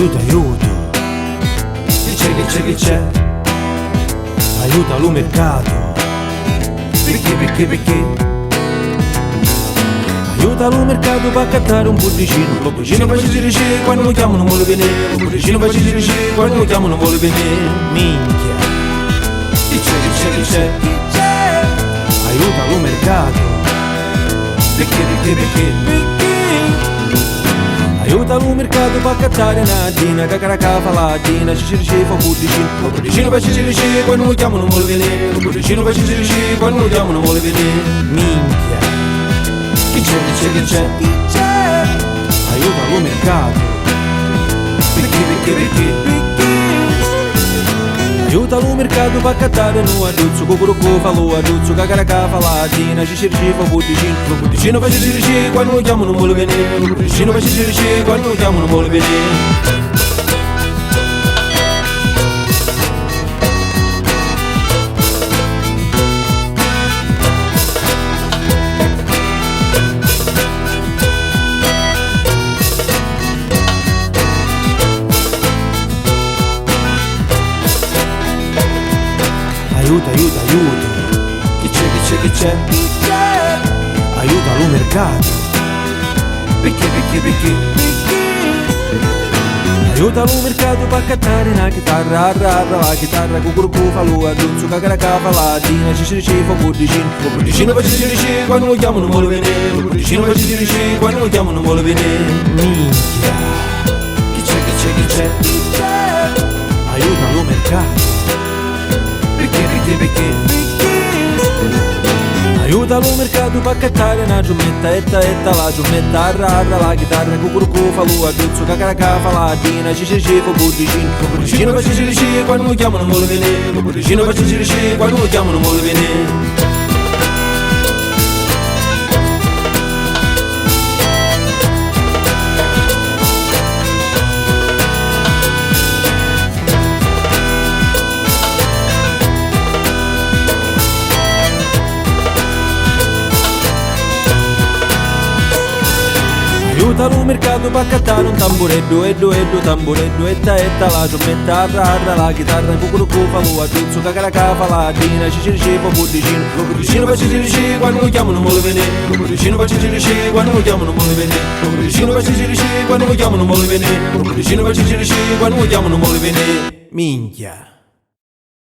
aiuto, aiuto. Che c'è? Aiuta lo mercato. Perché? Aiuta lo mercato per accattare un bollicino. Lo cucino faccio dirci quando lo chiamo non vuole venire. Lo cucino faccio dirci quando lo chiamo non vuole venire. Minchia. Che c'è? Aiuta lo mercato. Perché? Aiuta lo mercato per accattare Nadina, cacaraca fa latina, ci fa cucino. Lo cucino faccio dirci quando lo chiamo non vuole venire. Lo cucino faccio dirci quando lo chiamo non vuole venire. Minchia. Che c'è? Aiuta lo mercato. Perché? Aiuta lo mercato per accattare no aduzzo, cucurucù fa lo aduzzo, cacaraca fa latina, ci fa cucino. Lo cucino faccio dirci quando lo chiamo non vuole venire. Lo cucino faccio dirci quando lo chiamo non vuole venire. Aiuto. Che c'è? Aiuta lo mercato. Perché? Aiuta lo mercato per accattare una chitarra, la chitarra, cucurucù fa lo aduzzo, cacaraca fa latina, ci fa cucino. Lo cucino faccio dirci quando lo chiamo non vuole venire. Lo cucino faccio dirci quando lo chiamo non vuole venire. Minchia. Che c'è? Aiuta lo mercato. Perché? Aiuta lo mercato per accattare una giummetta, etta la giummetta, la chitarra, cucurucù fa lo aduzzo, cacaraca fa latina, ci fa cucino. Lo cucino faccio dirci quando lo chiamo non vuole venire. Lo cucino faccio dirci quando lo chiamo non vuole venire. Aiuta lo mercato per accattare un tambureddo, tambureddo, etta la giummetta, la chitarra, cucurucù fa lo aduzzo, cacaraca fa latina, ci fa cucino. Lo cucino faccio dirci quando lo chiamo non vuole venire. Lo cucino faccio dirci quando lo chiamo non vuole venire. Lo cucino faccio dirci quando lo chiamo non vuole venire. Lo cucino faccio dirci quando lo chiamo non vuole venire. Minchia.